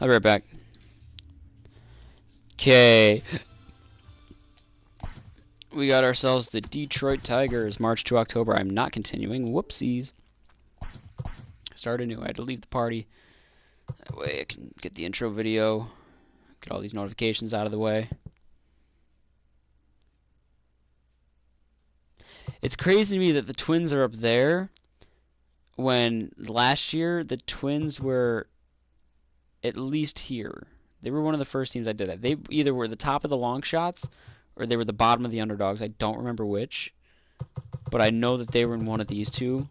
I'll be right back. Okay. We got ourselves the Detroit Tigers, March to October. I'm not continuing. Whoopsies. Start anew. I had to leave the party. That way I can get the intro video, get all these notifications out of the way. It's crazy to me that the Twins are up there when last year the Twins were at least here. They were one of the first teams I did it. They either were the top of the long shots or they were the bottom of the underdogs. I don't remember which, but I know that they were in one of these two.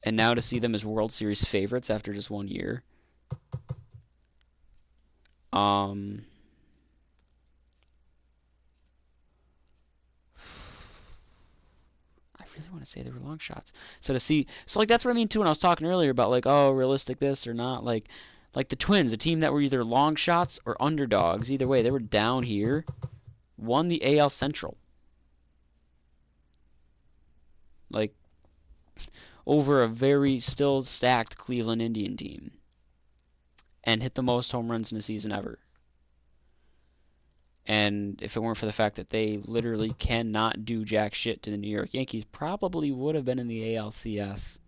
And now to see them as World Series favorites after just 1 year. I really want to say they were long shots. So to see, so like that's what I mean too when I was talking earlier about like, oh, realistic this or not, like the Twins, a team that were either long shots or underdogs. Either way, they were down here, won the AL Central. Like over a very still stacked Cleveland Indian team. And hit the most home runs in a season ever. And if it weren't for the fact that they literally cannot do jack shit to the New York Yankees, probably would have been in the ALCS.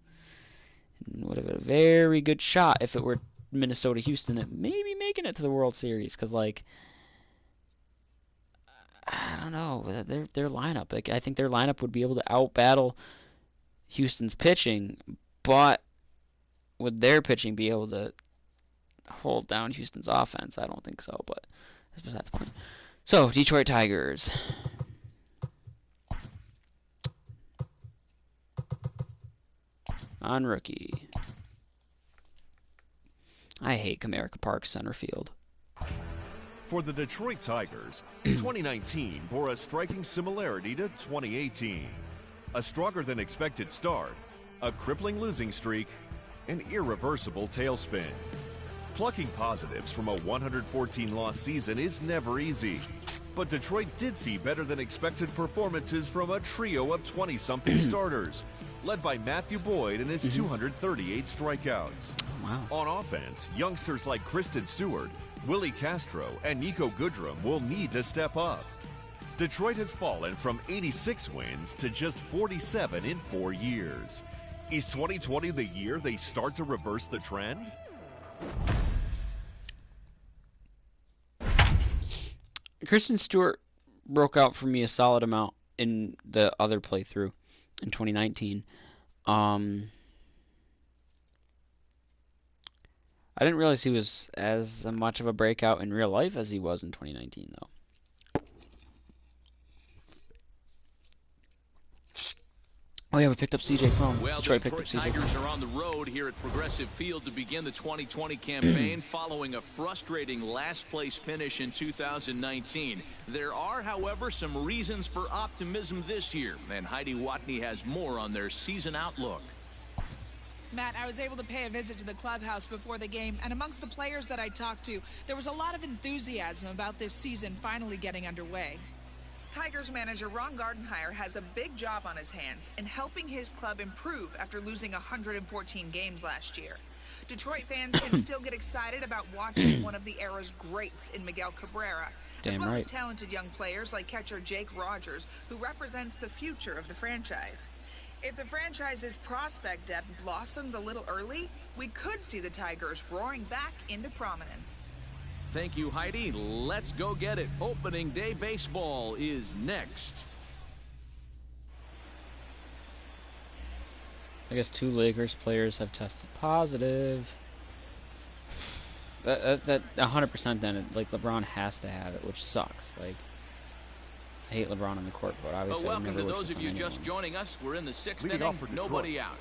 And would have been a very good shot if it were Minnesota Houston at maybe making it to the World Series. Because, like, I don't know, their lineup. Like, I think their lineup would be able to out-battle Houston's pitching, but would their pitching be able to hold down Houston's offense? I don't think so, but that's beside the point. So, Detroit Tigers. On rookie. I hate Comerica Park center field. For the Detroit Tigers, 2019 bore a striking similarity to 2018. A stronger than expected start, a crippling losing streak, an irreversible tailspin. Plucking positives from a 114-loss season is never easy. But Detroit did see better than expected performances from a trio of 20-something starters, led by Matthew Boyd and his 238 strikeouts. Wow. On offense, youngsters like Kristen Stewart, Willie Castro, and Nico Goodrum will need to step up. Detroit has fallen from 86 wins to just 47 in 4 years. Is 2020 the year they start to reverse the trend? Kristen Stewart broke out for me a solid amount in the other playthrough in 2019. I didn't realize he was as much of a breakout in real life as he was in 2019, though. Oh yeah, we picked up CJ Cron. Well, Detroit the picked up Detroit CJ. Tigers are on the road here at Progressive Field to begin the 2020 campaign following a frustrating last-place finish in 2019. There are, however, some reasons for optimism this year, and Heidi Watney has more on their season outlook. Matt, I was able to pay a visit to the clubhouse before the game, and amongst the players that I talked to, there was a lot of enthusiasm about this season finally getting underway. Tigers manager Ron Gardenhire has a big job on his hands in helping his club improve after losing 114 games last year. Detroit fans can still get excited about watching one of the era's greats in Miguel Cabrera, as well as talented young players like catcher Jake Rogers, who represents the future of the franchise. If the franchise's prospect depth blossoms a little early, we could see the Tigers roaring back into prominence. Thank you, Heidi. Let's go get it. Opening day baseball is next. I guess 2 Lakers players have tested positive. That 100% then, like LeBron has to have it, which sucks. Like, I hate LeBron on the court, but obviously welcome to those of you just joining us. We're in the 6th inning, nobody out.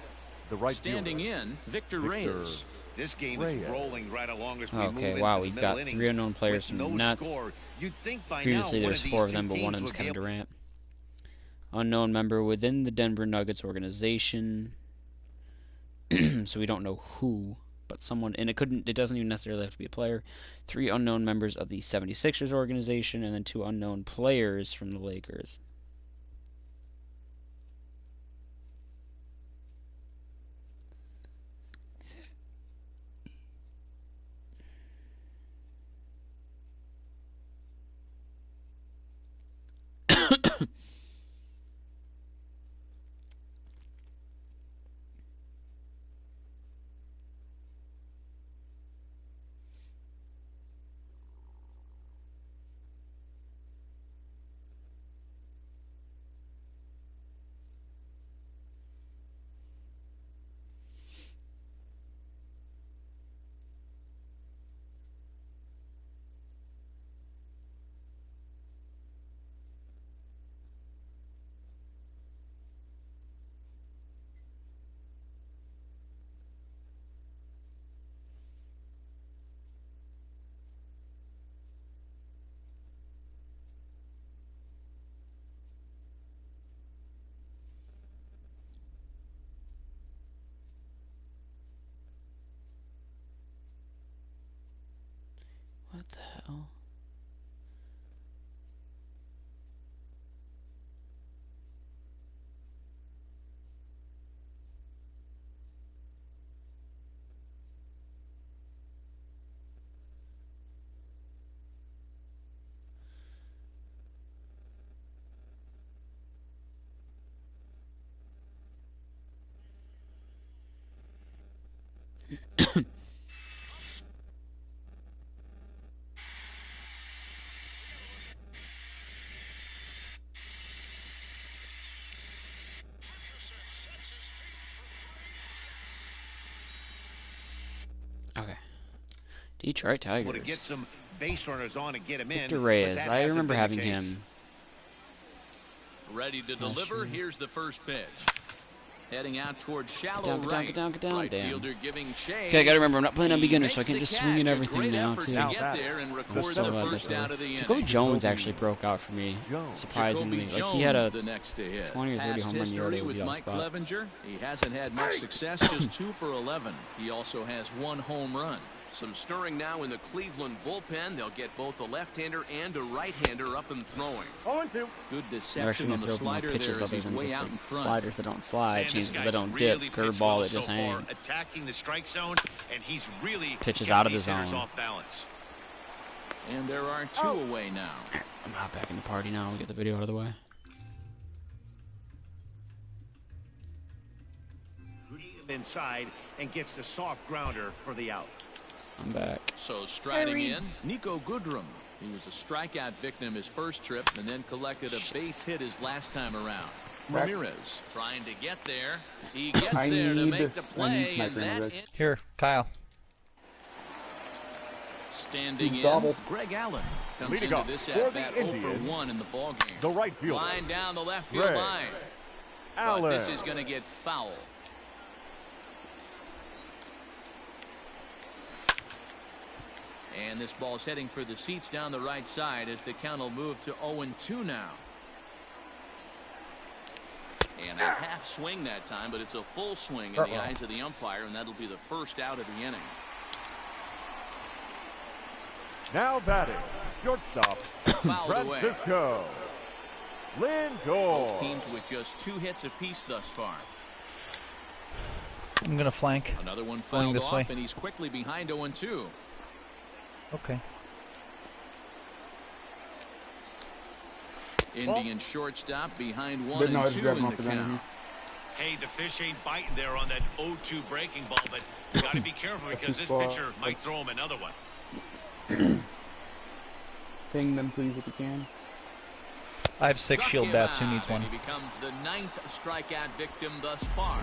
Standing in, Victor Reyes. This game is rolling right along as we move into wow, the we've middle got innings 3 unknown players from the Nets. You'd think by Previously now there's 4 of them, but one of them's Kevin Durant. Unknown member within the Denver Nuggets organization. So we don't know who, but someone, and it doesn't even necessarily have to be a player. 3 unknown members of the 76ers organization, and then 2 unknown players from the Lakers. hell? Okay. Detroit Tigers. Well, to get some base runners on and get him in. Victor Reyes. I remember having him. Ready to deliver. Here's the first pitch. Heading out towards shallow Get down, right damn. fielder giving chase. Okay, I gotta remember, I'm not playing on He beginner, so I makes can't the just swing in catch. everything Great now, effort too. to get there and record So the bad first out of the inning. Jacoby Jones actually broke out for me, surprisingly. Jacoby Like, he had a Jones, the next to hit. 20 or 30 Past home run year history that would with be on Mike spot. Clevenger. He hasn't had much success, just 2 for 11. He also has 1 home run. Some stirring now in the Cleveland bullpen. They'll get both a left-hander and a right-hander up and throwing. Good They're deception actually on gonna the throw more slider pitches there as other he's than way just out like in front. sliders that don't slide, Man, this changers that guy's don't really dip, pitched curveball well that so just far, hang. attacking the strike zone, and he's really Pitches kept out of the these hitters zone. off balance. And there are 2 away now. I'm not back in the party now. We'll get the video out of the way. Inside and gets the soft grounder for the out. I'm back. So striding in, Nico Goodrum. He was a strikeout victim his first trip and then collected a base hit his last time around. Ramirez trying to get there. He gets there to make the play, and that Here, Kyle. standing in. Greg Allen comes into this at bat 0 for 1 in the ball game. The right fielder. Line down the left field Greg line. Allen. But this is going to get foul. And this ball's heading for the seats down the right side as the count will move to 0-2 now. And a half swing that time, but it's a full swing in the eyes of the umpire, and that'll be the first out of the inning. Now batting, shortstop, Fouled away. Francisco Lindor. Both teams with just 2 hits apiece thus far. I'm gonna flank. Another one Going fouled this off, way. and he's quickly behind 0-2. Okay. Indian shortstop behind 1-2 in the count. Hey, the fish ain't biting there on that 0-2 breaking ball, but you got to be careful because this pitcher might throw him another one. Ping them, please, if you can. I have 6 Struck shield him bats. Who out, needs one? and he becomes the 9th strikeout victim thus far.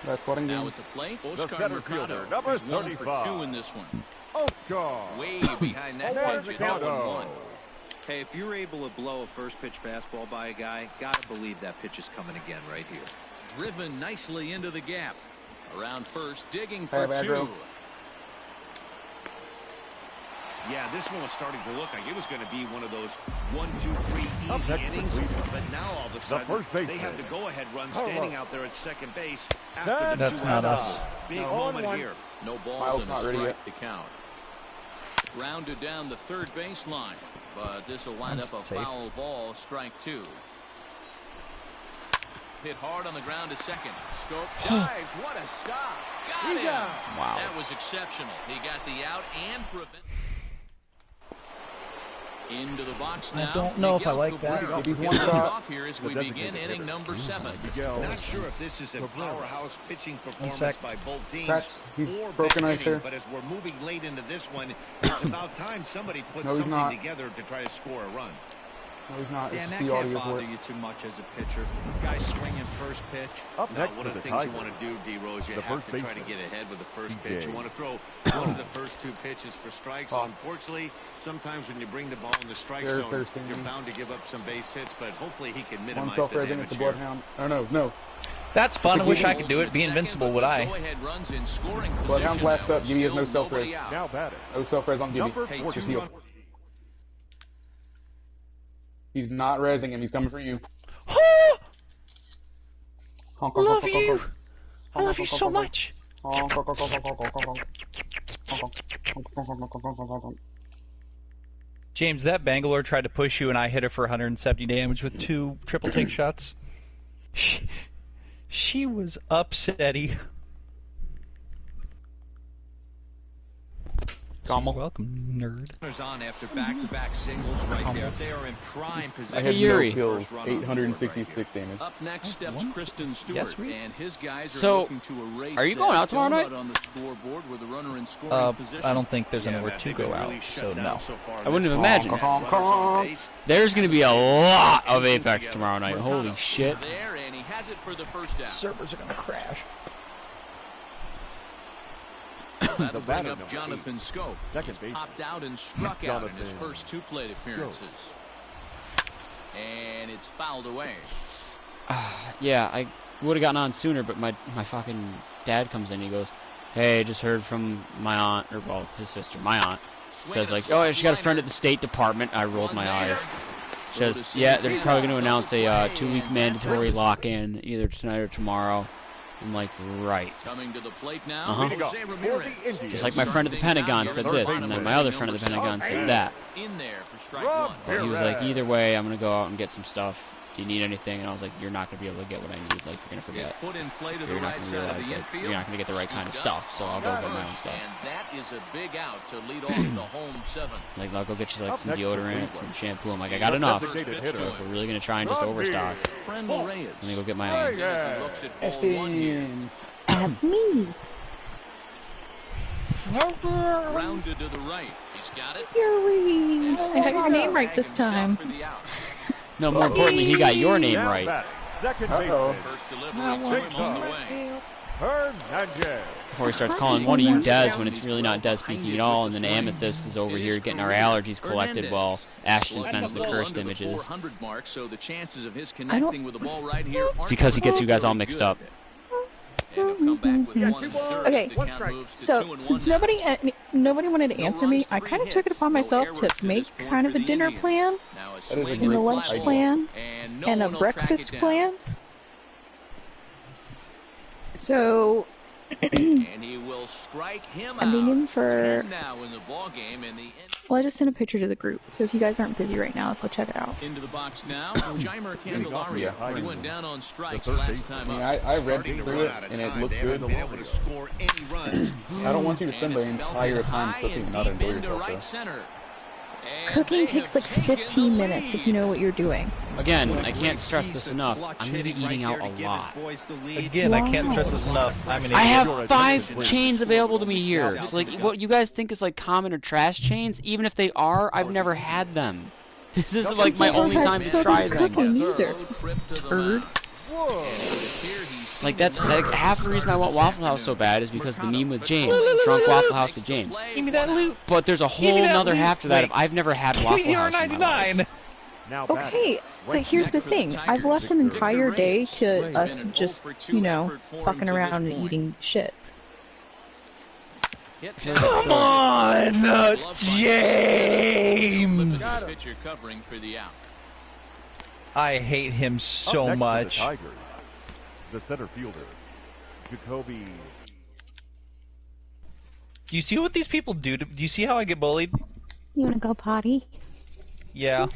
That's spotting Now game. at the plate, The Oscar center Mercado fielder, number is 1 for 35. 2 in this one. Oscar. Way behind that pitch, it's Mercado. 0-1. Hey, if you're able to blow a first pitch fastball by a guy, gotta believe that pitch is coming again right here. Driven nicely into the gap. Around first, digging Hey, for 2. Pedro. Yeah, this one was starting to look like it was going to be one of those 1, 2, 3 Up easy next, innings, the but now all of a sudden first baseman. they have the go-ahead run standing out there at second base after the That's 2 not out. us. Big No. moment On one. here. No balls Miles and a not ready strike yet. to count. Grounded down the third baseline, but this will wind up a safe. foul ball, strike 2. Hit hard on the ground to second. Scope dives. What a stop. Got him. Wow. That was exceptional. He got the out and prevent. Into the box now. I don't know if I like that. Cabrera If he's will one get shot. off here as we The begin designated inning hitter. number 7. Not sure if this is a powerhouse pitching performance sec. by both teams Catch. He's or broken bad right hitting, there. but as we're moving late into this one, it's about time somebody puts No, he's something not. together to try to score a run. No, he's not. Dan, It's that the can't audio for bother it. you too much as a pitcher. Guys swinging first pitch. Up Now, next one for of the the things you Tigers. want to do, D-Rose, you The have first to try to baseman. get ahead with the first TJ. pitch. You want to throw one of the first 2 pitches for strikes. Oh. Unfortunately, sometimes when you bring the ball in the strike They're zone, thirsting. you're bound to give up some base hits, but hopefully he can One minimize the self-raising, damage it's a here. bloodhound. Oh, no, no. That's fun. I wish I Holding could do it. at Be second, invincible, but would the I? go-ahead runs in scoring Bloodhound's position last now, up. Gibby has no still nobody self-raise. out. Now batting, No self-raise on Gibby. number Hey, 40. Just heal. He's not raising him. He's coming for you. Honk, honk, Love honk, honk, you. honk. I love you so much. Honk, honk, honk, honk, honk, honk, honk, honk. Honk, honk, honk, honk, honk, honk, honk, honk. James, that Bangalore tried to push you, and I hit her for 170 damage with 2 triple take shots. She was upsetty. Kamal. Welcome, nerd. On after back-to-back singles right there. They are in prime I position. had Yuri. no kills, 866 damage. Up next steps Kristen Stewart, Yes, we- and his guys are So, looking to erase are you going out tomorrow night? on the scoreboard with a runner in scoring position. I don't think there's anywhere Matt, to they've go been out, really shut so down no. so far in I wouldn't this have one. imagined. Honk, Runners on honk. base. There's going to be a lot of Apex tomorrow night. Holy shit. There, and he has it for the first down. Servers are gonna crash. That'll bring batter up number Jonathan Scope. Second He's base. popped out and struck out in his Jonathan first 2 plate appearances. And it's fouled away. Yeah, I would have gotten on sooner, but my fucking dad comes in. He goes, "Hey, just heard from my aunt, or well, his sister, my aunt, says like, oh, she got a friend at the State Department." I rolled my eyes. Says, yeah, they're probably going to announce a 2-week mandatory lock-in either tonight or tomorrow. I'm like, right. Coming to the plate now. Uh-huh. Jose Ramirez. Just like my friend at the Pentagon said this, and then my other friend at the Pentagon said that. In there for strike 1. But he was like, either way, I'm going to go out and get some stuff. Do you need anything? And I was like, you're not going to be able to get what I need. Like, you're going to He has forget. put in play to the You're not right going to side of realize the that infield. you're not going to get the right kind of stuff, so I'll go get my own stuff. And that is a big out to lead off the home 7. Like, I'll go get you like Up some next for deodorant, Cleveland. some shampoo. I'm like, I got enough. Designated So hitter. if we're really going to try and just overstock, Friendly Reyes. let me go get my As own. he looks at ball 1 here. That's me. Rounded to the right. He's got it. Yuri. I got your name right this time. For the out. No, more importantly, he got your name Now right. batting, second Uh-oh. baseman, First delivery to him on the way. Hernandez. Before he starts calling one of you Des when it's really not Des speaking at all, and then Amethyst is over here getting our allergies collected while Ashton sends the cursed images. 400 mark, so the chances of his connecting with the ball right here aren't Because he gets you guys all mixed up. And he'll come back with 1/3 Okay, as the count moves to so 2-1 since now. nobody wanted to answer me, I kind of took it upon myself to make kind of a dinner plan, Now a That is a swing and a great lunch idea. plan, and no and a one will track breakfast it down. plan. So And he will strike him I'm being out. for. 10 now in the ball game, and the Well, I just sent a picture to the group, so if you guys aren't busy right now, go check it out. into the box now. Jaimer Candelario. Yeah. He went down on strikes third last base. time I mean, up. I read Starting to through run it, out of and it time. looked They haven't good. been able to score any runs. I don't want you to spend the And it's entire belted time high cooking and and not deep enjoy into yourself, right though. center. And Cooking they takes have like taken 15 the minutes if lead. you know what you're doing. Again, What a I can't great stress piece this of enough. clutch I'm going to be hitting right eating out there a to give his lot. boys the lead. Again, I can't stress this enough. I'm an I idiot. have 5 chains available to me here. It's like what you guys think is like common or trash chains, even if they are, I've never had them. This is like my I've never only had time to Southern try them. cooking either. Slow trip to the Turd. mound. Like that's like half the reason I want Waffle House so bad is because the meme with James, drunk Waffle House with James. Give me that loot. But there's a Give me whole that nother loot. half to that Wait. if I've never had Give Waffle me House in my life. $99. Now Okay, but here's the thing. I've left an entire day to us just, fucking around and eating shit. Come on, James! Pitcher covering for the out. I hate him so Up next for much. The Tigers, the center fielder, Jacoby. Do you see what these people do? Do you see how I get bullied? You wanna go potty? Yeah.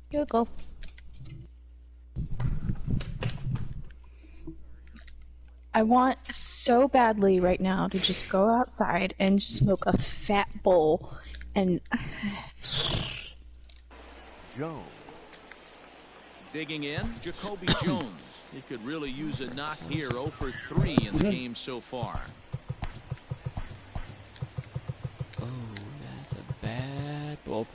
You go. I want so badly right now to just go outside and smoke a fat bowl and Jones. Digging in, Jacoby Jones. He could really use a knock here. 0 for 3 in the game so far. Oh, that's a bad bullpen.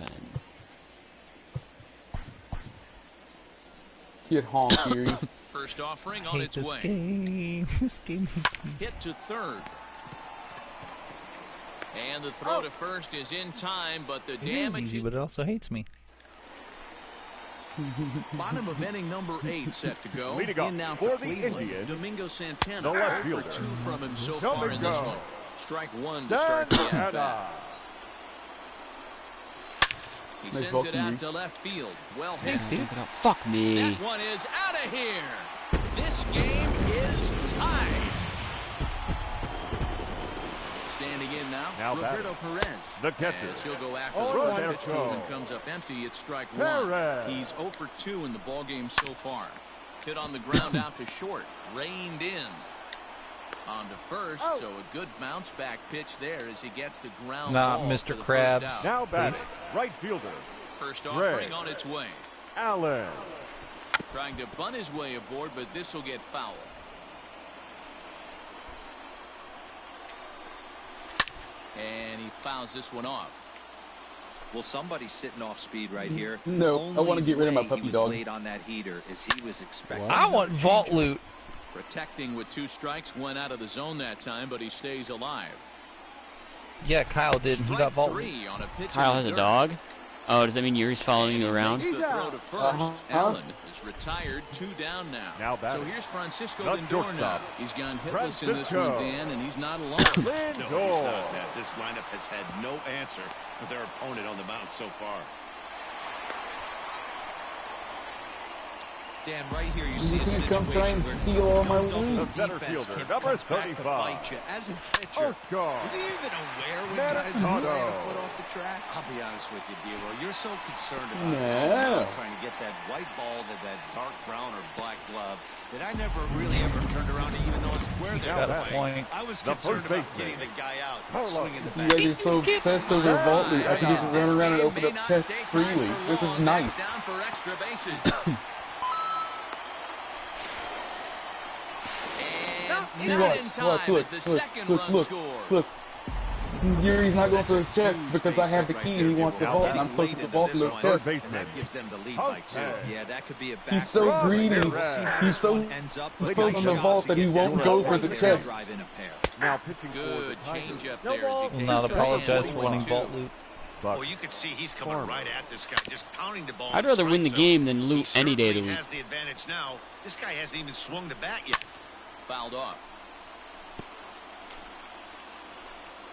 Kid honk, Fury. First offering I on hate its this way. game. This game hates me. Hit to third. And the throw to first is in time, but the It is damage easy, but it also hates me. bottom of inning number 8 set to go. Leading off In now for for the Cleveland. Indians, Domingo Santana. the left 0 for fielder, 2 from him so Domingo far in this one. Strike 1 to start the Santana. at-bat. He Nice sends ball, it Kiwi. out to left field. Well hit. Fuck me. That one is out of here. This game is tied. Standing in now batting. Roberto Perez. The catcher. As he'll go after Oh, the first there pitch to him and comes up empty. It's strike Perez. one. He's 0 for 2 in the ballgame so far. Hit on the ground out to short. Reined in. On to first, so a good bounce back pitch there as he gets the ground Not ball Mr. for the Krabs. first out. Now batting. Right fielder. First Greg offering on its way. Allen. Trying to bunt his way aboard, but this will get foul. And he fouls this one off. Well, somebody's sitting off speed right here. No, I want to get rid of my puppy he was dog. late on that heater as he was expecting. I want vault loot. Protecting with 2 strikes, went out of the zone that time, but he stays alive. Yeah, Kyle did. He got vault loot. 3 on a pitch Kyle in has the a dirt. dog? Oh, does that mean Yuri's following you around? Makes the throw to first. Allen is retired, 2 down now. Now batting. So here's Francisco The Lindor shortstop. now. He's gone hitless in this Francisco. one, Dan, and he's not alone. No, he's Lindor. not, Matt. This lineup has had no answer for their opponent on the mound so far. Dan, right here you see a He's situation gonna come try and where steal all my no wins. double The center defense fielder, can number come back to 35. bite you. As a pitcher, Oscar. are you even aware when guys are Machado. laying a foot off the track? I'll be honest with you, D'Lo. You're so concerned about No. trying to get that white ball to that dark brown or black glove that I never really ever turned around to even know it's where they're Got a playing. point. I was The concerned first about baseman. getting the guy out, Polo. swinging the You bat. guys are so obsessed over vault loot. I can just run around and open up chests freely. This is nice. Down for extra bases. And not in time as the second run scores. look. Yuri's not going for his chest because I have the key and he wants the vault and I'm supposed to vault in his Third chest. baseman. That gives them the lead by 2. Yeah, that could be a back. He's so greedy. We'll see how He's this so one ends up. But focused on the nice vault job that to he get won't that go run for the there, chest. drive in a pair. Now pitching for the Good Tigers. change up No there as he ball. takes Will not the apologize hand for winning 1-2. vault loot. Well, you can see he's coming right at this guy, just pounding the ball. I'd rather win the game than He loot any day of the certainly week. has the advantage now. This guy hasn't even swung the bat yet. Fouled off.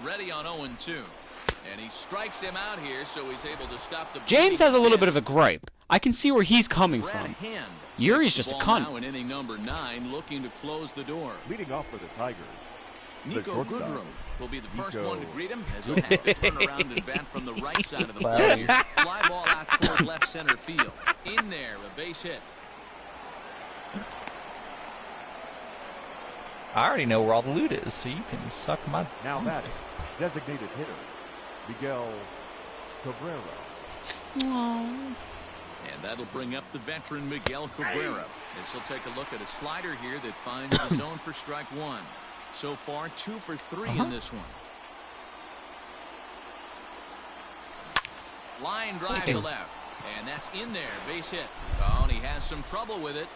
Ready on 0-2. And he strikes him out here, so he's able to stop the James has a little bit of a gripe. I can see where he's coming Brad from. Hand Yuri's takes just the a ball cunt. now in inning number 9, looking to close the door. Leading off for the Tigers. Nico shortstop. Goodrum will be the first Nico. one to greet him as he'll have to turn around and bat from the right side of the Wow. plate. Fly ball out toward left center field. In there, a base hit. I already know where all the loot is, so you can suck my. Now batting. Designated hitter. Miguel Cabrera. And that'll bring up the veteran Miguel Cabrera. As he'll take a look at a slider here that finds the zone for strike 1. So far, 2 for 3 in this one. Line drive to left. And that's in there. Base hit. Oh, and he has some trouble with it.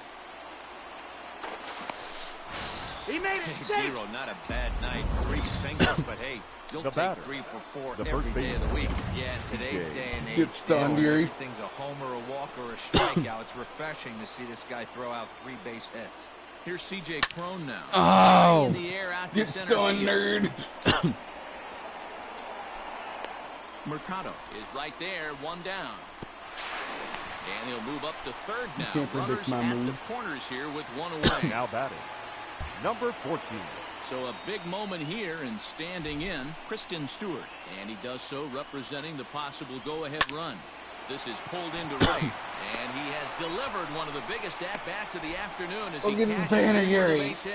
He made it 0, not a bad night. 3 singles, but hey, you'll The take batter. 3 for 4 The every first day of the week. Yeah, in today's day and age, Get stunned, Dale, Yuri. everything's a homer, a walk, or a strikeout. It's refreshing to see this guy throw out 3 base hits. Here's C.J. Cron now. Oh. High in the air out to Get center stunned, field. nerd. Mercado is right there, 1 down. And he'll move up to third now. can't predict Runners my at moves. the corners here with 1 away. Now batting. Number 14. So a big moment here and standing in, Kristen Stewart. And he does so representing the possible go-ahead run. This is pulled into right. And he has delivered one of the biggest at-bats of the afternoon as Go he get his catches banner, it for Yuri. the base hit.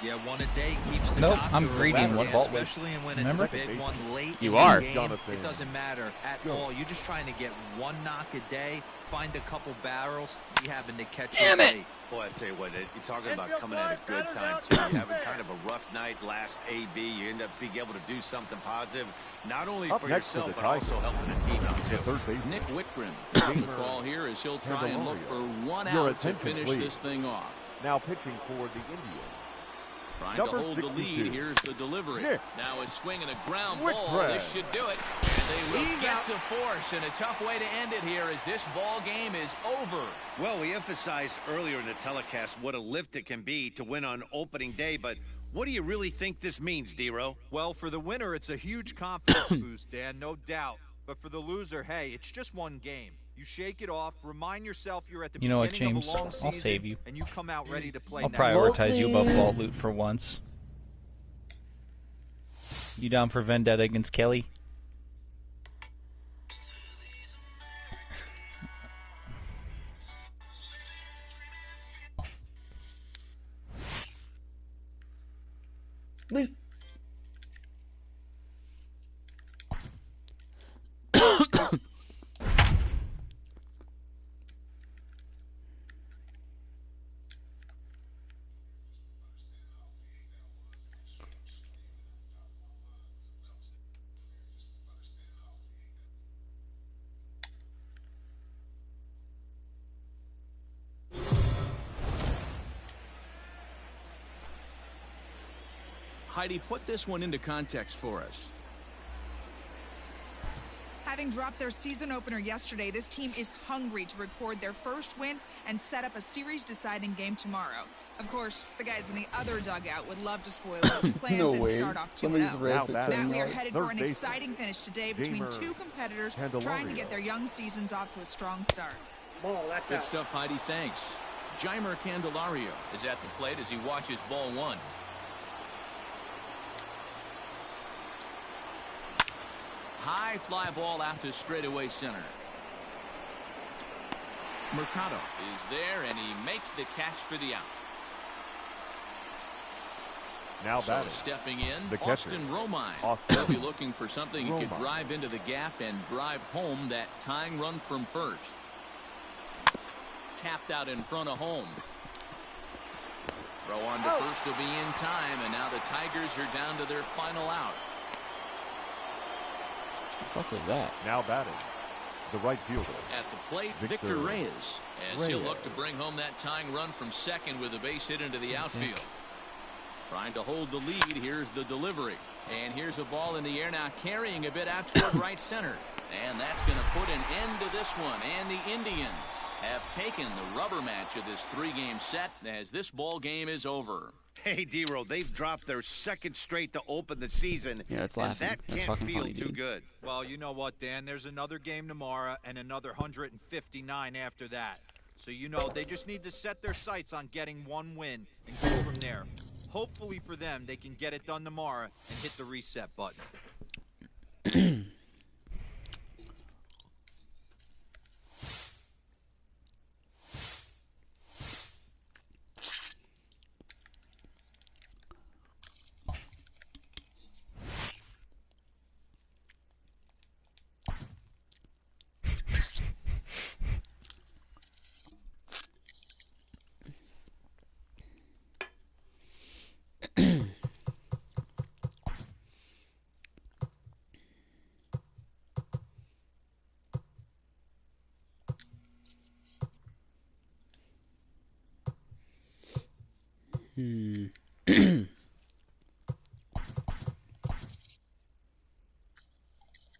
Yeah, one a day keeps the Nope, doctor I'm greedy in away, one vault loot. especially when it's Remember? a big one late You in are. the game. Jonathan. It doesn't matter at all. You're just trying to get 1 knock a day, find a couple barrels. You happen to catch Damn it. Boy, I tell you what, you're talking about coming at a good time, too. You're having kind of a rough night last AB. You end up being able to do something positive, not only Up for next for yourself, the but also Tigers. helping the team out, The too. third baseman. Nick Whitgren is the call here as he'll try and look for 1 Your out to attention, finish please. this thing off. Now pitching for the Indians. Trying Number to hold the 62. lead. Here's the delivery. Nick Now a swing and a ground Whitgren. ball. This should do it. And they will get the force. And a tough way to end it here as this ball game is over. Well, we emphasized earlier in the telecast what a lift it can be to win on opening day, but what do you really think this means, D-Row? Well, for the winner, it's a huge confidence boost, Dan, no doubt. But for the loser, hey, it's just 1 game. You shake it off, remind yourself you're at the You know what, beginning James? of a long I'll season, save you. and you come out ready to play I'll next. prioritize you above vault loot for once. You down for vendetta against Kelly? Leap. Heidi, put this one into context for us. Having dropped their season opener yesterday, this team is hungry to record their first win and set up a series-deciding game tomorrow. Of course, the guys in the other dugout would love to spoil those plans No and way. start off 2-0. Somebody's Matt, we are yards. headed for an exciting finish today between two competitors trying to get their young seasons off to a strong start. Good stuff, Heidi. Thanks. Jeimer Candelario is at the plate as he watches ball one. High fly ball out to straightaway center. Mercado is there, and he makes the catch for the out. Now So batting. stepping in, The catcher. Austin Romine. Austin He'll be looking for something he could Romine. drive into the gap and drive home that tying run from first. Tapped out in front of home. Throw on to first to be in time, and now the Tigers are down to their final out. The fuck was that? Now batting. The right fielder. At the plate, Victor Victor Reyes, as he'll Reyes. look to bring home that tying run from second with a base hit into the outfield. Trying to hold the lead. Here's the delivery. And here's a ball in the air now, carrying a bit out toward right center. And that's going to put an end to this one. And the Indians have taken the rubber match of this three-game set as this ball game is over. Hey, D-Roll, they've dropped their second straight to open the season. Yeah, it's and laughing. that That's can't fucking feel funny, too dude. good. Well, you know what, Dan? There's another game tomorrow and another 159 after that. So, you know, they just need to set their sights on getting one win and go from there. Hopefully for them, they can get it done tomorrow and hit the reset button.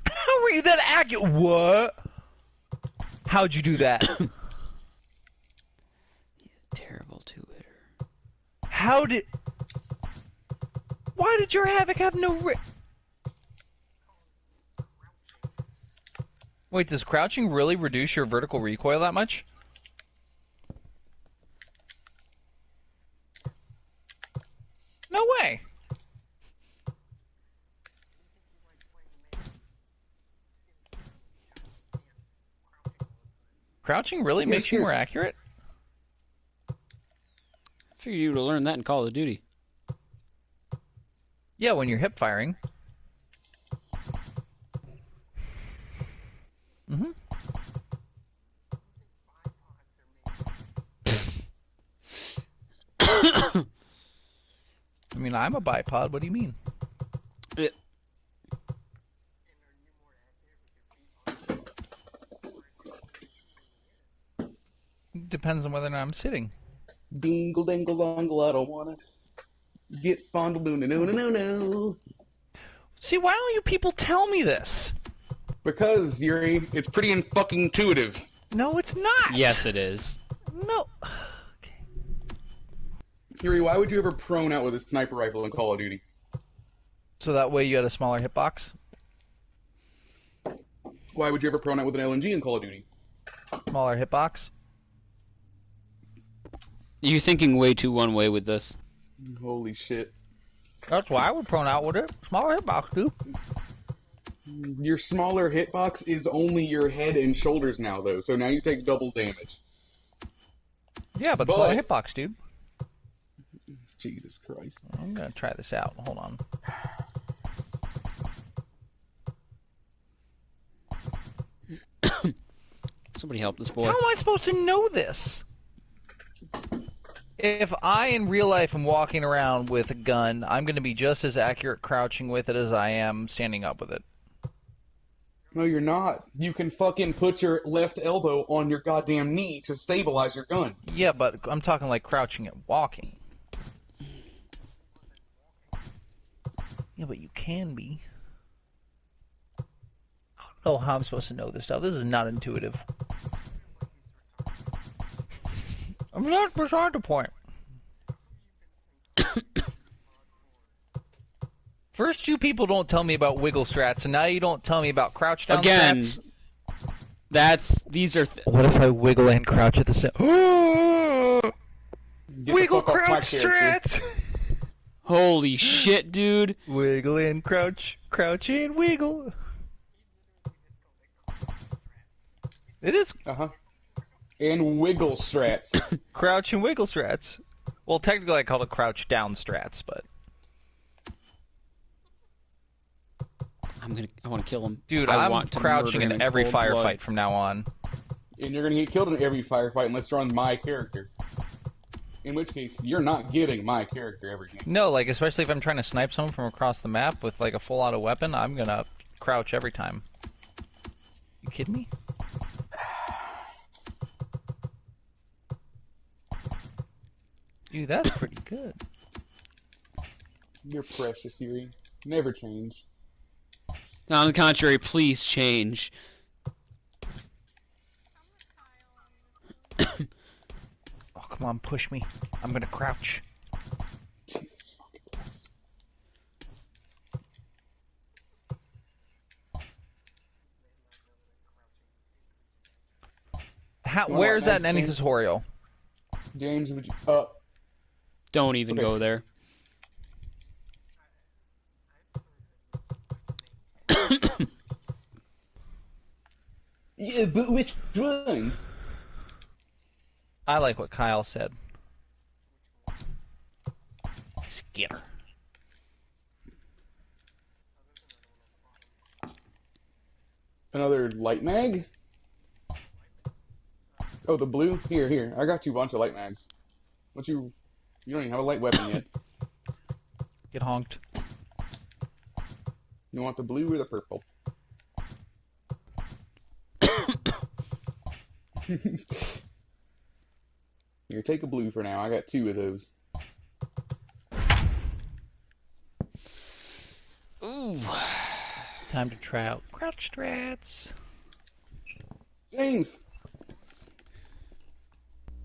How were you that accurate? What? How'd you do that? He's a terrible two-hitter. How did... Why did your Havoc have no... Wait, does crouching really reduce your vertical recoil that much? No way. Crouching really Yes, makes you sir. more accurate? I figured you would have learned that in Call of Duty. Yeah, when you're hip firing. Mm-hmm. I mean, I'm a bipod. What do you mean? Yeah. Depends on whether or not I'm sitting. Dingle dangle dongle, I don't wanna get fondled. No, no, no, no, no. See, why don't you people tell me this? Because, Yuri, it's pretty fucking intuitive. No, it's not. Yes, it is. No. Yuri, why would you ever prone out with a sniper rifle in Call of Duty? So that way you had a smaller hitbox? Why would you ever prone out with an LMG in Call of Duty? Smaller hitbox? You're thinking way too one way with this. Holy shit. That's why I would prone out with it. Smaller hitbox, dude. Your smaller hitbox is only your head and shoulders now, though, so now you take double damage. Yeah, but smaller hitbox, dude. Jesus Christ. I'm gonna try this out. Hold on. Somebody help this boy. How am I supposed to know this? If I, in real life, am walking around with a gun, I'm going to be just as accurate crouching with it as I am standing up with it. No, you're not. You can fucking put your left elbow on your goddamn knee to stabilize your gun. Yeah, but I'm talking like crouching and walking. Yeah, but you can be. I don't know how I'm supposed to know this stuff. This is not intuitive. I'm not beside the point. First, you people don't tell me about wiggle strats, and now you don't tell me about crouch down strats. These are. What if I wiggle and crouch at the same? Wiggle crouch strats. Holy shit, dude! Wiggle and crouch, crouch and wiggle. It is. And wiggle strats. Crouch and wiggle strats. Well, technically I call it crouch down strats, but. I want to kill him. Dude, I'm crouching in every firefight from now on. And you're gonna get killed in every firefight unless you're on my character. In which case, you're not getting my character every game. No, like, especially if I'm trying to snipe someone from across the map with, like, a full auto weapon, I'm gonna crouch every time. You kidding me? Dude, that's pretty good. You're precious, Yuri. Never change. On the contrary, please change. Oh, come on, push me. I'm gonna crouch. Where's that in any tutorial? James, would you... Don't even go there. Yeah, but which ones? I like what Kyle said. Skitter. Another light mag? Oh, the blue? Here. I got you a bunch of light mags. What you don't even have a light weapon yet. Get honked. You want the blue or the purple? Here, take a blue for now. I got 2 of those. Ooh. Time to try out crouch strats. James!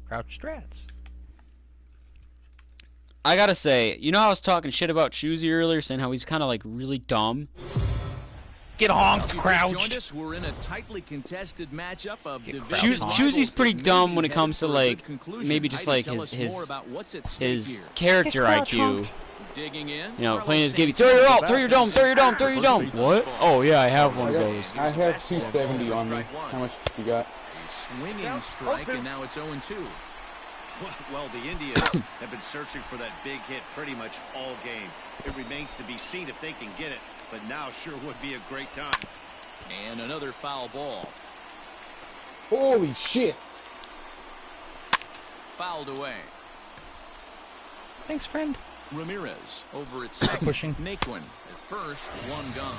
Crouch strats. I gotta say, you know how I was talking shit about Choosy earlier, saying how he's kind of like really dumb? Get honked, crouched. Us, we're in a tightly contested matchup of Choosy's pretty dumb when it comes to like maybe just like his character IQ. Digging in. You know, playing his game. Throw your ult, throw your dome, throw your dome, throw your dome. What? Oh yeah, I have one of those. I have 270 on me. How much you got? A swinging strike, and now it's 0-2. Well, the Indians have been searching for that big hit pretty much all game. It remains to be seen if they can get it, but now sure would be a great time. And another foul ball. Holy shit! Fouled away. Thanks, friend. Ramirez over at second. Pushing. Naquin at first, one gone.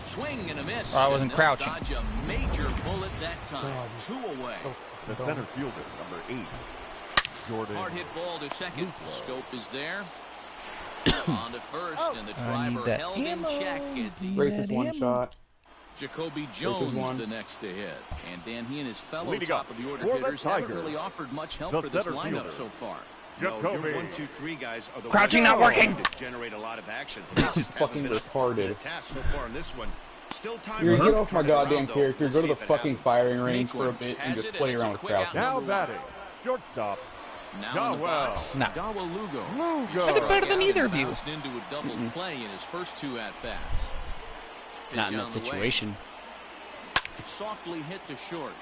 Swing and a miss. Oh, I wasn't crouching. Dodge a major bullet that time. 2 away. The center fielder, number 8. Jordan. Hard hit ball to second. Scope is there. On to first, and the driver held in check as the Break this one shot. Jacoby Jones the next to hit. And Dan, he and his fellow top of the order hitters haven't really offered much help for this lineup so far. No, your 1-2-3 guys are the crouching not working. Generate a lot of action. They just fucking retarded. So far in this one. Still time. You're get off my goddamn character. Go to the fucking firing range for a bit and just play around with crouching. Now batting, shortstop. Now in the box, Nah. Lugo. I did better than either of you. Bounced into a double play in his first 2 at-bats. Not in that situation. Softly hit to short.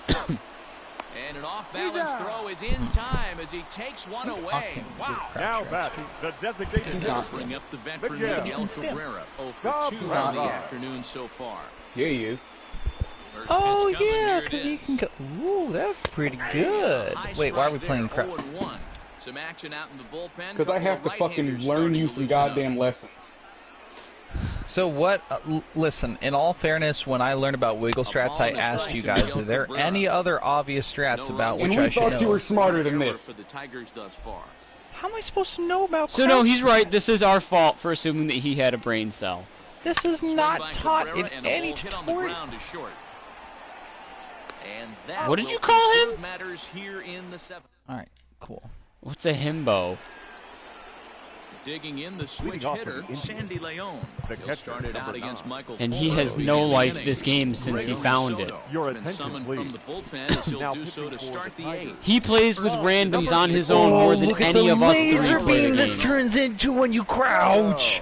And an off-balance throw is in time as he takes one away. Wow. Now batting, the designated They'll bring up the veteran Miguel Cabrera. 0 for 2 on the afternoon so far. Yeah, he is. First Oh, pitch coming, yeah, here it because he is. can go. Ooh, that's pretty good. High Wait, why are we strike playing there, crap? 0-1. Some action out in the bullpen. Because I have to fucking learn you some goddamn lessons. So what, listen, in all fairness, when I learned about wiggle strats, I asked you guys, are there any other obvious strats about which And I we should thought you know? were smarter than this. For the Tigers thus far. How am I supposed to know about So no, he's right. This is our fault for assuming that he had a brain cell. This is not taught in any tutorial. What did you call him? Matters here in the 7th. Alright, cool. What's a himbo? Digging in the switch hitter, Sandy Leon. He'll start it out against Michael. And he has no life this game since he found it. Your Been attention, summoned please. from the bullpen as he'll do so to start the 8th. He plays with randoms on his own more than look at any the of us laser three play beam the this game. turns into when you crouch.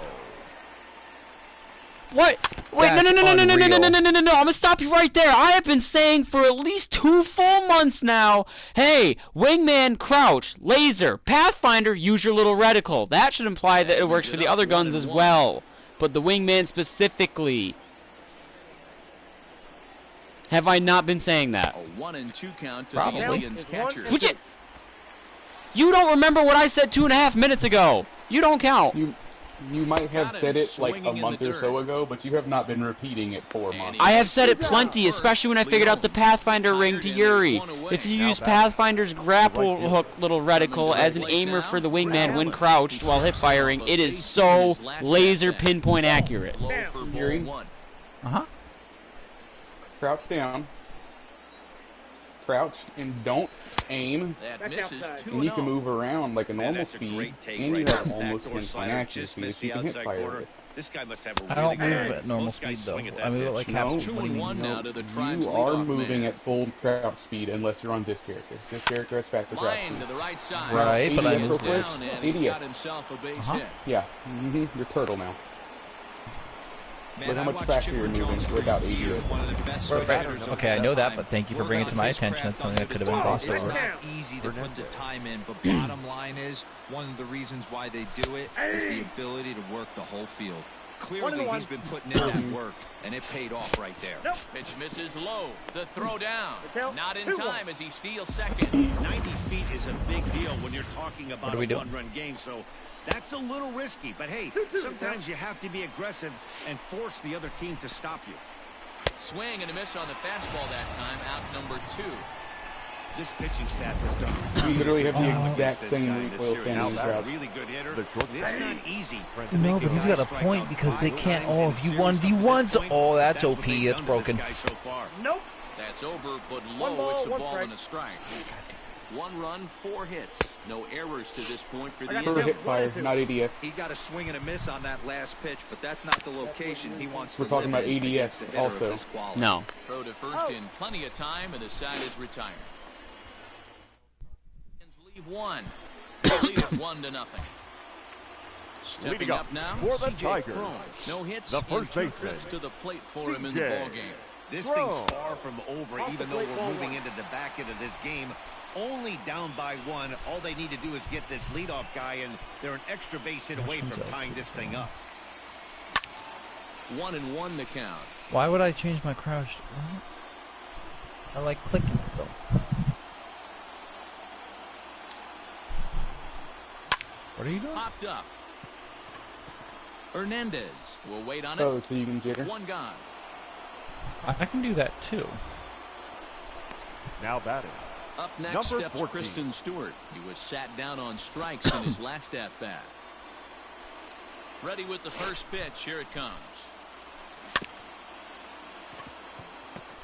What? Wait, no, That's no, no, no, no, no, no, no, unreal. no, no, no, no, I'm gonna stop you right there. I have been saying for at least 2 full months now, hey, wingman, crouch, laser, pathfinder, use your little reticle. That should imply that it works for the other guns as well. But the wingman specifically. Have I not been saying that? A 1-2 count to Probably. the Indians catcher. Would you don't remember what I said 2.5 minutes ago. You don't count. You might have Got him said it like a swinging in month the or so dirt. ago, but you have not been repeating it for months. I have said it plenty, especially when I figured out the Pathfinder ring to Yuri. If you use Pathfinder's grapple hook little reticle as an aimer for the wingman when crouched while hip firing, it is so laser pinpoint accurate. Yuri. Uh-huh. Crouch down. Crouch and don't aim. That misses And you can 2-0. move around like a normal that's a speed, great take and you right have there. almost Backdoor pinpoint slider accuracy just missed that you the can hit outside fire corner. with. This guy must have a I really don't move good eye. at normal Most guys speed, though. swing at I that move at pitch. like No, half speed. 2-1 now to the Tribe's You are leadoff moving man. at full crouch speed unless you're on disc character. Disc character has faster crouch Line to speed. the right side. Right, but I ADS real moved quick. Down and he's got ADS. himself a base Uh-huh. hit. Yeah, you're turtle now. Man, Look how I much watched faster Chipper you're moving Jones for without years, ADS. one of the best Right. hitters of Okay, I all know that, time. but thank you for Work bringing it on to my his attention. craft That's something that under could have the been table. glossed It's over. not easy to put the time in, but bottom line is, one of the reasons why they do it is the ability to work the whole field. Clearly, he's been putting in that work, and it paid off right there. Pitch misses low. The throw down. Not in time as he steals second. 90 feet is a big deal when you're talking What about are we a doing? one-run game, so that's a little risky. But hey, sometimes you have to be aggressive and force the other team to stop you. Swing and a miss on the fastball that time. Out number 2. This pitching staff has done. We literally have the well exact against same this guy in this recoil series. standing He's a route. really good hitter. The short It's not easy. to No, make but a he's guy got a strike point out because they 5 can't times all in a of you series 1v1s. up to this point. Oh, that's what OP. they've It's done to broken. this guy so far. That's over, but low. It's a ball and a strike. 1 run, 4 hits. No errors to this point for the Per Indians. hit fire, not ADS. He got a swing and a miss on that last pitch, but that's not the location he wants We're to talking live about in ADS against a hitter of also. this quality. No. Throw to first in plenty of time, and the side is retired. Leave 1. They lead it 1-0. Stepping Leading up up now, for the C.J. Tigers, Cron. No hits the in first 2 baseman, trips to the plate for him in the C.J. ballgame. This thing's far from over, even though we're moving into the back end of this game. Only down by 1. All they need to do is get this leadoff guy, and they're an extra base hit away from tying this thing up. 1-1 the count. Why would I change my crouch? I like clicking it, though. What are you doing? Popped up. Hernandez will wait on it. Oh, so you can jitter. 1 gone. I can do that, too. Now batting. Up next Number steps 14. Kristen Stewart. He was sat down on strikes in his last at-bat. Ready with the first pitch. Here it comes.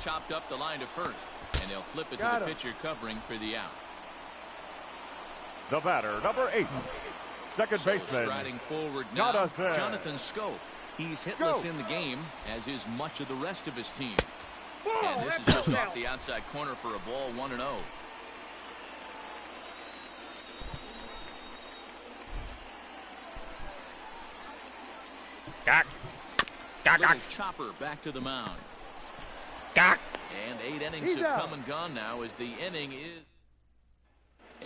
Chopped up the line to first, and they'll flip it to the pitcher covering for the out. The batter, number 8. Second So baseman. striding forward now, Jonathan. Jonathan Scope. He's hitless in the game, as is much of the rest of his team. And this is just off the outside corner for a ball, 1-0. Little chopper back to the mound. And 8 innings have come and gone now as the inning is.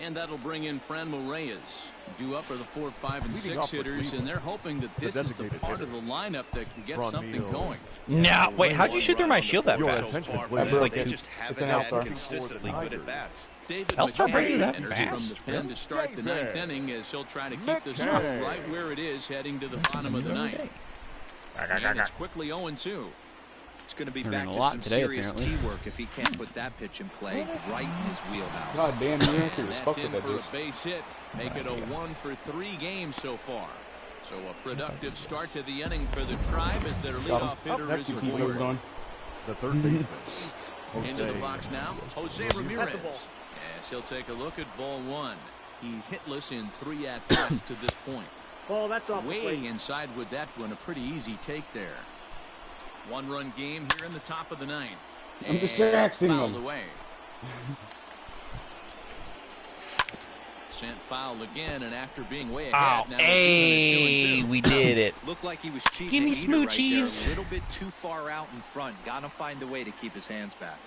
And that'll bring in Franmil Reyes. Due up are the 4, 5, and 6 hitters, and they're hoping that this is the part of the lineup that can get something going. No, wait, how'd you shoot through my shield that fast? They just haven't had consistently good at bats. David Elstar break you that enters fast? from the pen to start the 9th inning as he'll try to keep the score right where it is heading to the bottom of the 9th. And it's quickly 0-2. It's going to be Learning back a to lot some today, serious apparently. T-work if he can't put that pitch in play right in his wheelhouse. God damn, you have to And that's respect in that for a bitch. base hit. Make it a 1 for 3 games so far. So a productive start to the inning for the Tribe as their leadoff hitter is aboard. On. The third baseman. Into the box now, Jose Ramirez. As he'll take a look at ball 1. He's hitless in 3 at-bats to this point. Oh, that's off. Way inside with that one. A pretty easy take there. 1-run game here in the top of the 9th. I'm distracting them. Away. Sent foul again, and after being way ahead, now hey, we did it. Looked like he was cheating. Give me a heater right there, smoochies. a little bit too far out in front. Gotta find a way to keep his hands back.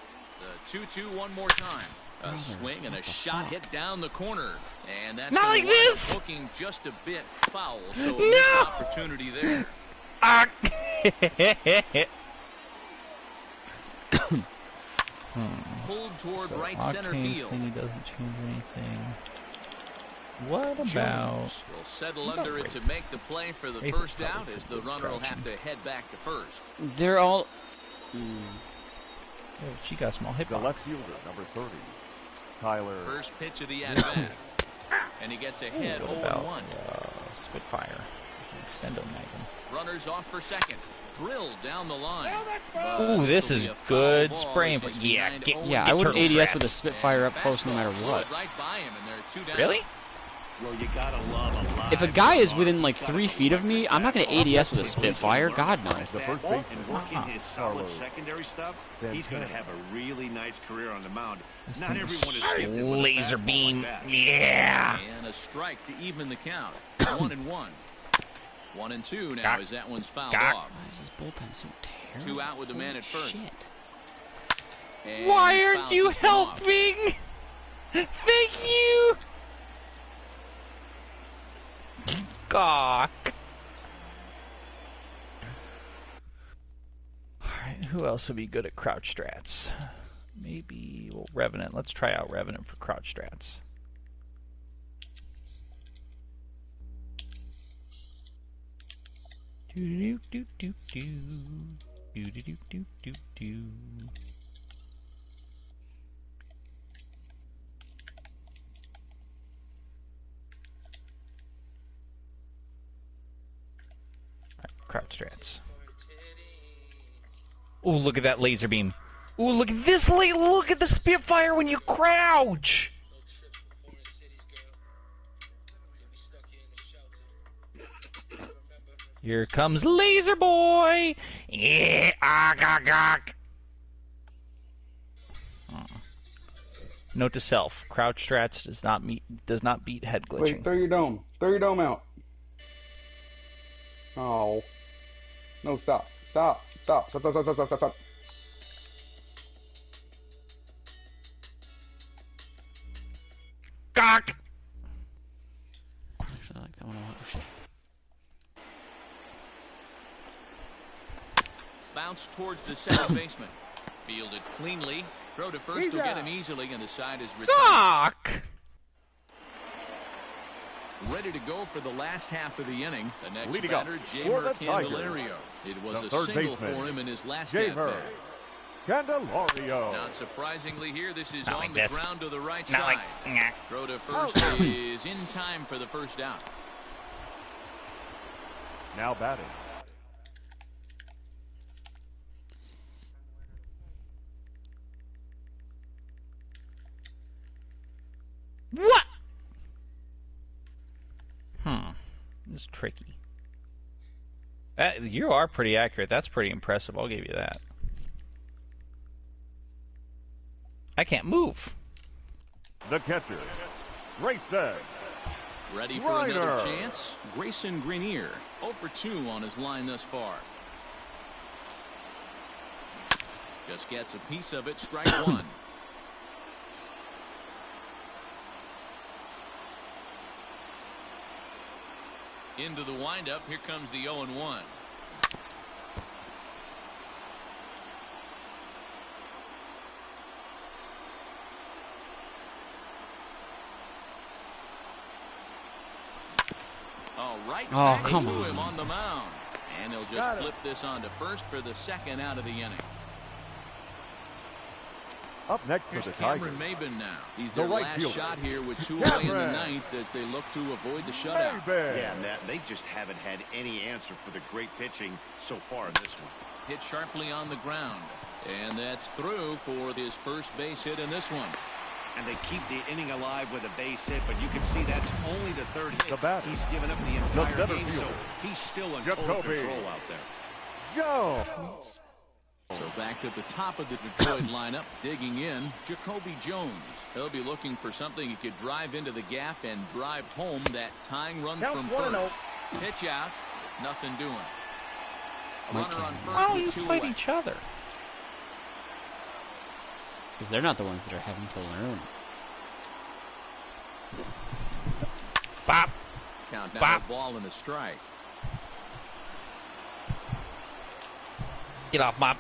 The 2-2 one more time. A swing and a shot hit down the corner, and that's Not like this. Looking just a bit foul. So a missed opportunity there. Pulled toward right center field. He doesn't change anything. What about? Jones will settle under it to make the play for the first out as the runner will have to head back to first. They're all. Oh, she got a small hit. The left fielder, number 30, Tyler. First pitch of the at-bat. And he gets ahead 0-1. Spitfire. Extendo magnum. Runners off for second. Drilled down the line. Ooh, this is good spraying. Yeah, I wouldn't ADS with a Spitfire up close no matter what. Right by him, and there are 2 down. Really? Well, you gotta love a lot. If a guy is within like 3 feet of me, I'm not going to ADS with a Spitfire. God no. The first baseman. And working his solid secondary stuff, he's going to have a really nice career on the mound. Not everyone is gifted with a Laser fastball beam. like that. Yeah. And a strike to even the count. 1-1. 1-2 now as that one's fouled off. Why is this bullpen so terrible? 2 out with the man at first. Shit. And Why aren't fouls you this one off. helping? Thank you. Gawk. Alright, who else would be good at crouch strats? Maybe, well, Revenant. Let's try out Revenant for crouch strats. Do do do do do do do do do do. Crouch strats. Oh, look at that laser beam. Oh, look at this look at the Spitfire when you crouch. Here comes Laser Boy. Yeah, agagag. Note to self: crouch strats does not beat head glitching. Wait, throw your dome. Throw your dome out. Oh. No, stop. Stop. Stop. Stop, stop, stop, stop, stop, stop. Gawk! Actually, I like that one a lot. Oh, shit. Bounce towards the second baseman. Fielded cleanly. Throw to first will get him easily, and the side is retired. Gawk! Ready to go for the last half of the inning. The next Leading batter, up Jamer for the Tigers, Candelario. It was the a third single baseman, for him in his last Jamer at-bat. Candelario. Not surprisingly here, this is Not on like the this. ground to the right Not side. like. Throw to first is in time for the first out. Now batting. What? This is tricky. You are pretty accurate. That's pretty impressive. I'll give you that. I can't move. The catcher, Grayson. Ready for another chance? Grayson Greenier, 0 for 2 on his line thus far. Just gets a piece of it, strike one. Into the windup, here comes the 0-1. All right, back to him on the mound. And he'll just flip this on to first for the second out of the inning. Up next for the Tigers, Cameron Maben now. He's their last shot here with 2 away in the ninth as they look to avoid the shutout. Yeah, Matt, they just haven't had any answer for the great pitching so far in this one. Hit sharply on the ground. And that's through for his first base hit in this one. And they keep the inning alive with a base hit, but you can see that's only the third hit. He's given up the entire game, so he's still in total control out there. Go! So back at the top of the Detroit lineup, digging in, Jacoby Jones. He'll be looking for something he could drive into the gap and drive home that tying run from first. Pitch out, nothing doing. A runner on first with 2 away. Each other. Because they're not the ones that are having to learn. Bop. Count down a ball and a strike. Get off my...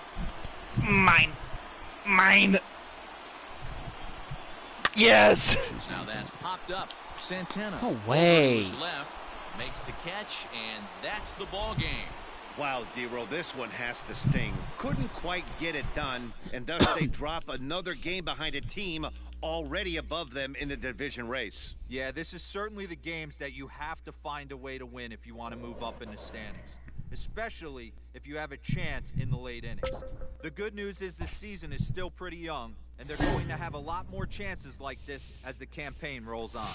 Mine. Yes! Now that's popped up. Santana. No way. Left, makes the catch, and that's the ball game. Wow, D-Roll, this one has to sting. Couldn't quite get it done, and thus they drop another game behind a team already above them in the division race. Yeah, this is certainly the games that you have to find a way to win if you want to move up in the standings, especially if you have a chance in the late innings. The good news is the season is still pretty young, and they're going to have a lot more chances like this as the campaign rolls on.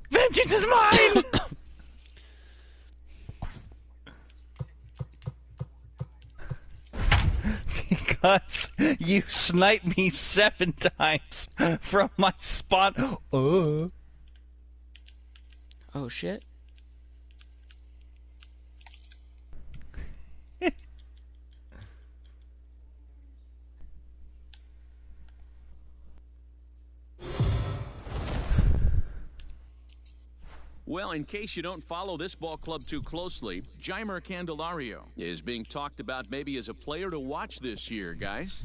Vengeance is mine! Because you sniped me 7 times from my spot. Oh shit. Well, in case you don't follow this ball club too closely, Jeimer Candelario is being talked about maybe as a player to watch this year, guys.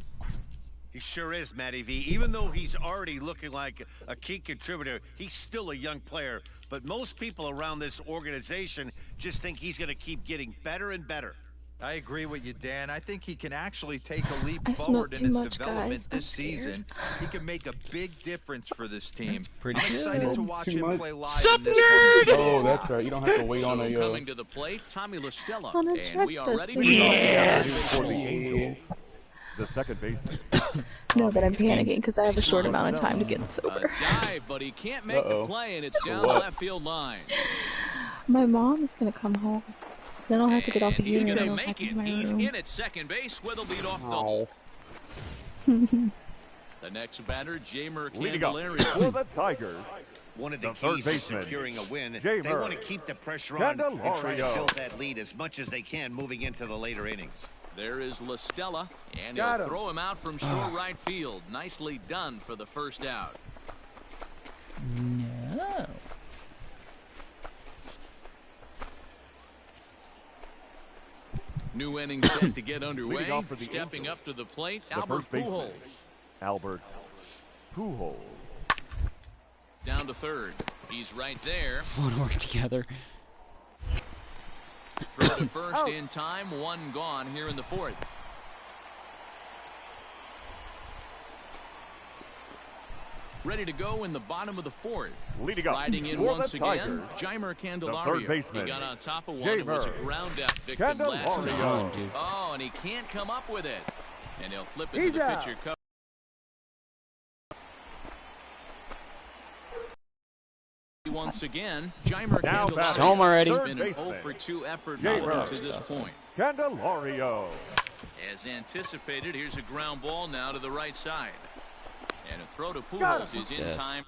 He sure is, Matty V. Even though he's already looking like a key contributor, he's still a young player. But most people around this organization just think he's going to keep getting better and better. I agree with you, Dan. I think he can actually take a leap forward in his development this season. He can make a big difference for this team. Pretty I'm excited good. to watch him play live Sup, in this nerd? one. Oh, that's right. You don't have to wait on a... Coming to the plate, Tommy LaStella. On a And we are ready for Yes! For the Angels, the second baseman. No, but I'm panicking because I have a short amount of time to get sober. dive, but he can't make the play, and it's down the What? left field line. My mom is gonna come home. Then I'll have to get off of And he's here and going go to back make into it. my He's room. in at second base with a leadoff double. Oh. The next batter, Jeimer Leading up Candelario. for the Tigers, One of the The third keys to baseman, securing a win, they Jeimer want to keep the pressure on and try to Candelario. build that lead as much as they can moving into the later innings. There is LaStella, and Got he'll him. throw him out from short right field. Nicely done for the first out. No. New inning set to get underway. Leading off for the Stepping Angels, up to the plate, the Albert first baseman, Pujols. Albert Pujols. Down to third. He's right there. Want to work together. Throw to first in time. One gone here in the fourth. Ready to go in the bottom of the fourth. Leading up Riding in for once the again, Tigers, Jeimer the Candelario. third baseman, He got on top of one and was a Jeimer ground out victim last Candelario. time. Oh, and he can't come up with it. And he'll flip it to the pitcher cover. Once again, Jeimer Now Candelario. Show 'em already. It's Third been an baseman, 0 for 2 effort for Jeimer him to this point. Candelario. As anticipated, here's a ground ball now to the right side. And a throw to Got Pujols is in Yes. time.